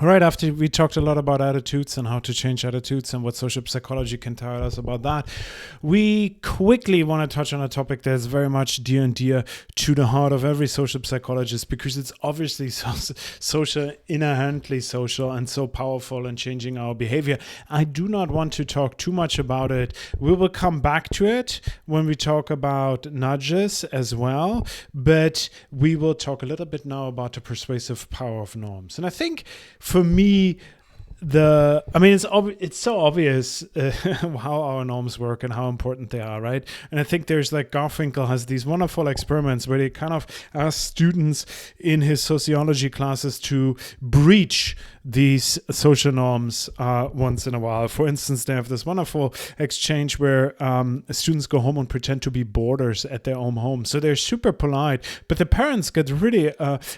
Right after we talked a lot about attitudes and how to change attitudes and what social psychology can tell us about that, we quickly want to touch on a topic that's very much dear and dear to the heart of every social psychologist, because it's obviously social, inherently social, and so powerful in changing our behavior. I do not want to talk too much about it. We will come back to it when we talk about nudges as well, but we will talk a little bit now about the persuasive power of norms. And I think for me, it's so obvious how our norms work and how important they are, right? And I think there's like Garfinkel has these wonderful experiments where they kind of ask students in his sociology classes to breach these social norms once in a while. For instance, they have this wonderful exchange where students go home and pretend to be boarders at their own home. So they're super polite, but the parents get really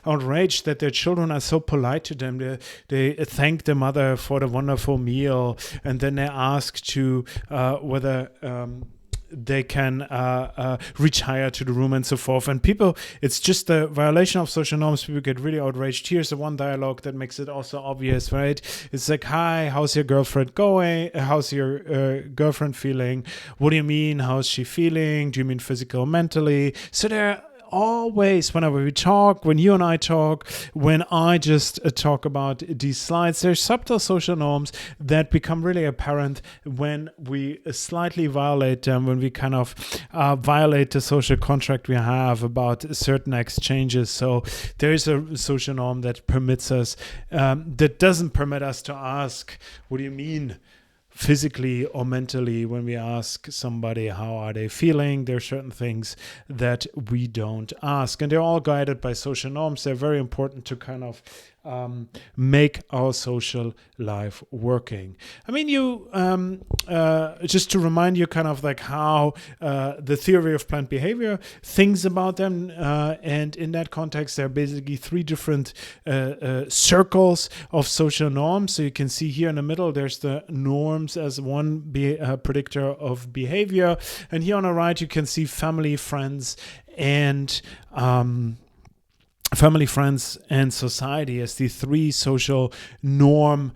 outraged that their children are so polite to them. They thank the mother for the wonderful meal, and then they ask to whether they can retire to the room and so forth. And people, it's just a violation of social norms. People get really outraged. Here's the one dialogue that makes it also obvious, right? It's like, hi, how's your girlfriend going? How's your girlfriend feeling? What do you mean? How's she feeling? Do you mean physical, mentally? So they're always, whenever we talk, when you and I talk, when I just talk about these slides, there's subtle social norms that become really apparent when we slightly violate them, when we kind of violate the social contract we have about certain exchanges. So there's a social norm that permits us, that doesn't permit us to ask, what do you mean? Physically or mentally, when we ask somebody how are they feeling, there are certain things that we don't ask, and they're all guided by social norms. They're very important to kind of make our social life working. I mean, you just to remind you kind of like how the theory of planned behavior thinks about them, and in that context there are basically three different circles of social norms. So you can see here in the middle there's the norms as one predictor of behavior, and here on the right you can see family, friends, and society as the three social norm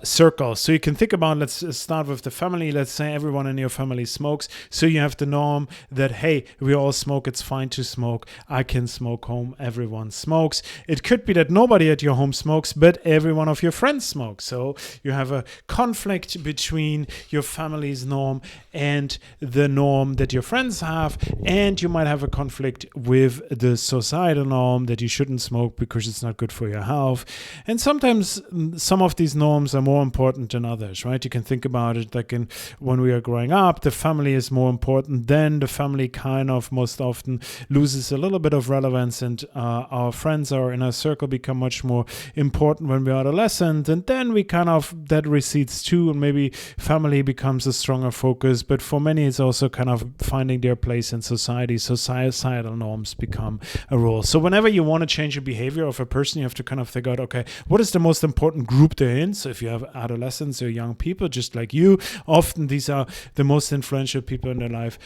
circles. So you can think about, let's start with the family. Let's say everyone in your family smokes. So you have the norm that, hey, we all smoke. It's fine to smoke. I can smoke home. Everyone smokes. It could be that nobody at your home smokes, but every one of your friends smokes. So you have a conflict between your family's norm and the norm that your friends have. And you might have a conflict with the societal norm that you shouldn't smoke because it's not good for your health. And sometimes some of these norms are more important than others, right? You can think about it like when we are growing up, the family is more important. Then the family kind of most often loses a little bit of relevance, and our friends, our inner circle, become much more important when we're adolescent. And then we kind of, that recedes too, and maybe family becomes a stronger focus. But for many, it's also kind of finding their place in society. So societal norms become a role. So whenever you want to change the behavior of a person, you have to kind of figure out, okay, what is the most important group they're in? So if you have adolescents or young people just like you, often these are the most influential people in their life.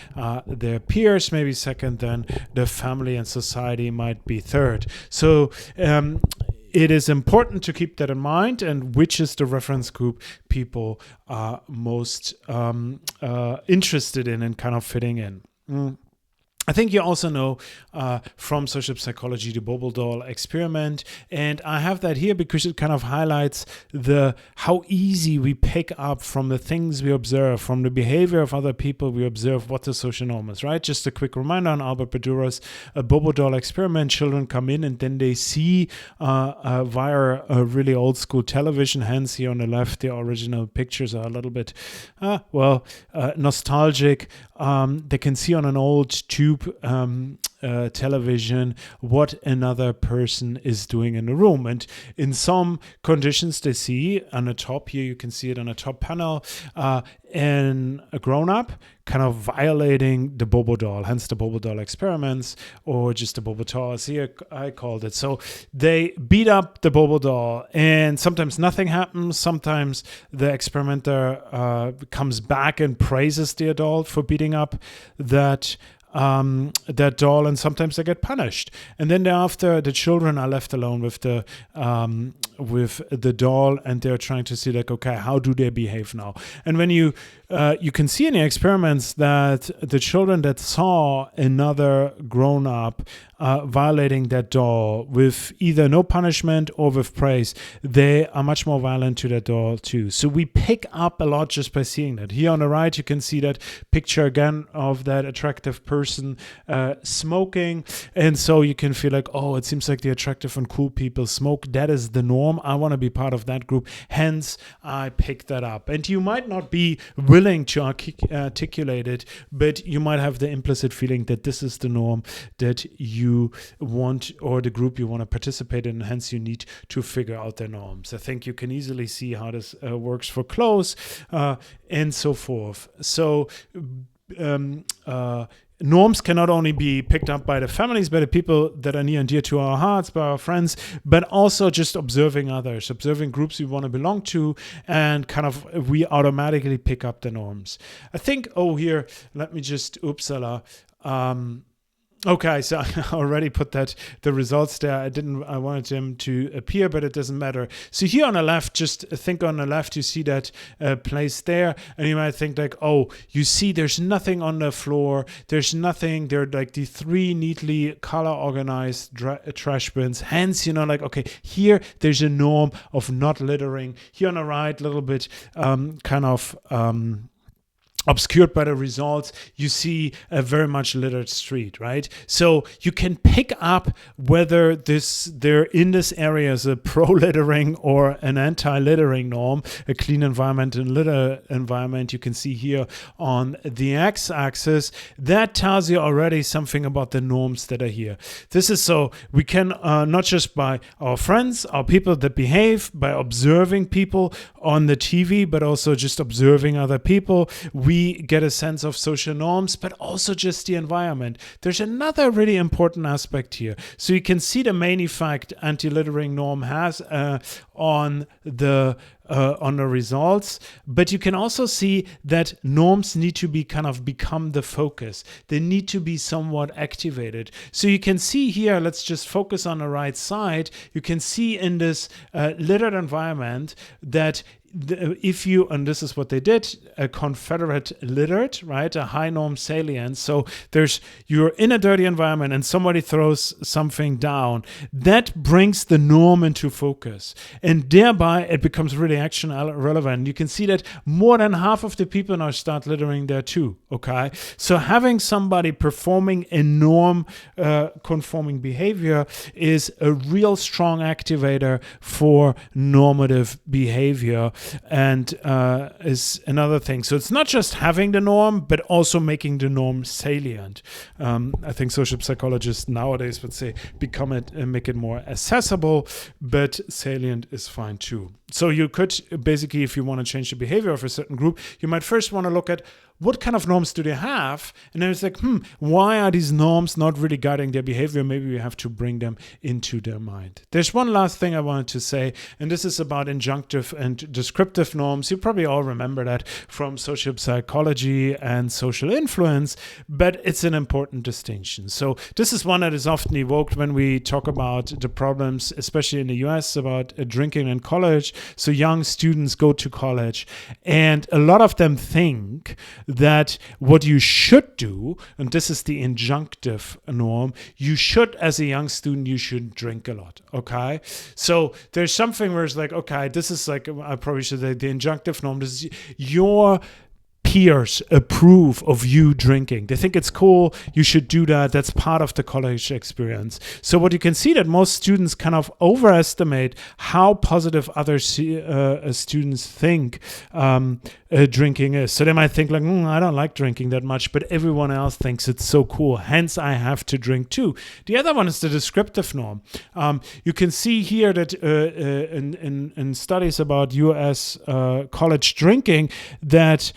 Their peers maybe second, then the family and society might be third. So it is important to keep that in mind, and which is the reference group people are most interested in and kind of fitting in. I think you also know from social psychology the bubble doll experiment, and I have that here because it kind of highlights how easy we pick up from the things we observe, from the behavior of other people. We observe what the social norm is, right? Just a quick reminder on Albert Bandura's bubble doll experiment. Children come in and then they see via a really old school television. Hence, here on the left, the original pictures are a little bit nostalgic. They can see on an old tube television what another person is doing in the room, and in some conditions they see on the top here, you can see it on the top panel, and a grown-up kind of violating the bobo doll, hence the bobo doll experiments, or just the bobo doll as here I called it. So they beat up the bobo doll, and sometimes nothing happens. Sometimes the experimenter comes back and praises the adult for beating up that that doll, and sometimes they get punished. And then thereafter, the children are left alone with the doll, and they're trying to see like, okay, how do they behave now? And when you can see in the experiments that the children that saw another grown-up violating that doll with either no punishment or with praise, they are much more violent to that doll too. So we pick up a lot just by seeing that. Here on the right, you can see that picture again of that attractive person smoking. And so you can feel like, oh, it seems like the attractive and cool people smoke. That is the norm. I want to be part of that group. Hence, I pick that up. And you might not be willing to articulate it, but you might have the implicit feeling that this is the norm that you want, or the group you want to participate in, and hence you need to figure out their norms. I think you can easily see how this works for clothes and so forth. So norms can not only be picked up by the families, by the people that are near and dear to our hearts, by our friends, but also just observing others, observing groups we want to belong to, and kind of we automatically pick up the norms. I think, here, let me just, okay, so I already put the results there. I wanted them to appear, but it doesn't matter. So here on the left, just think on the left, you see that place there, and you might think like, oh, you see there's nothing on the floor. There's nothing. They're like the 3 neatly color organized trash bins. Hence, like, okay, here there's a norm of not littering. Here on the right, a little bit obscured by the results, you see a very much littered street, right? So you can pick up whether there in this area is a pro-littering or an anti-littering norm, a clean environment and litter environment. You can see here on the x-axis. That tells you already something about the norms that are here. This is so we can not just by our friends, our people that behave, by observing people on the TV, but also just observing other people. We get a sense of social norms, but also just the environment. There's another really important aspect here. So you can see the main effect anti-littering norm has on the results, but you can also see that norms need to be become the focus. They need to be somewhat activated. So you can see here, let's just focus on the right side. You can see in this littered environment that and this is what they did, a Confederate littered, right? A high norm salient. So you're in a dirty environment and somebody throws something down. That brings the norm into focus. And thereby it becomes really action relevant. You can see that more than half of the people now start littering there too, okay? So having somebody performing a norm conforming behavior is a real strong activator for normative behavior. And is another thing. So it's not just having the norm, but also making the norm salient. I think social psychologists nowadays would say make it more accessible, but salient is fine too. So you could basically, if you want to change the behavior of a certain group, you might first want to look at what kind of norms do they have? And then it's like, why are these norms not really guiding their behavior? Maybe we have to bring them into their mind. There's one last thing I wanted to say, and this is about injunctive and descriptive norms. You probably all remember that from social psychology and social influence, but it's an important distinction. So this is one that is often evoked when we talk about the problems, especially in the US, about drinking in college. So young students go to college, and a lot of them think that what you should do, and this is the injunctive norm, you should, as a young student, you should drink a lot, okay? So there's something where it's like, okay, this is like, I probably should say the injunctive norm, this is your peers approve of you drinking. They think it's cool, you should do that, that's part of the college experience. So what you can see that most students kind of overestimate how positive other students think drinking is. So they might think like, I don't like drinking that much, but everyone else thinks it's so cool, hence I have to drink too. The other one is the descriptive norm. You can see here that in studies about US college drinking that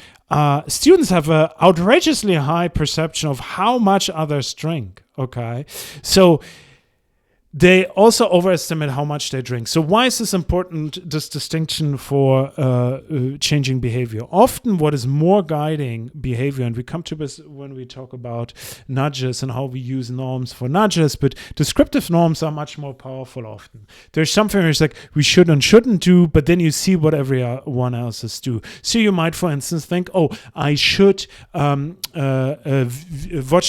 students have an outrageously high perception of how much others drink, okay? So they also overestimate how much they drink. So why is this important, this distinction for changing behavior? Often what is more guiding behavior, and we come to this when we talk about nudges and how we use norms for nudges, but descriptive norms are much more powerful often. There's something where it's like we should and shouldn't do, but then you see what everyone else is do. So you might, for instance, think, oh, I should watch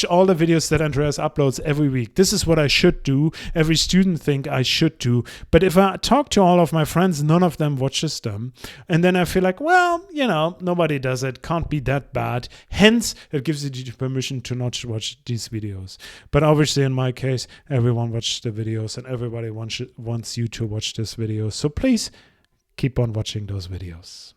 all the videos that Andreas uploads every week. This is what I should do. Every student think I should do. But if I talk to all of my friends, none of them watches them. And then I feel like, well, nobody does it. Can't be that bad. Hence, it gives you the permission to not watch these videos. But obviously, in my case, everyone watches the videos and everybody wants you to watch this video. So please keep on watching those videos.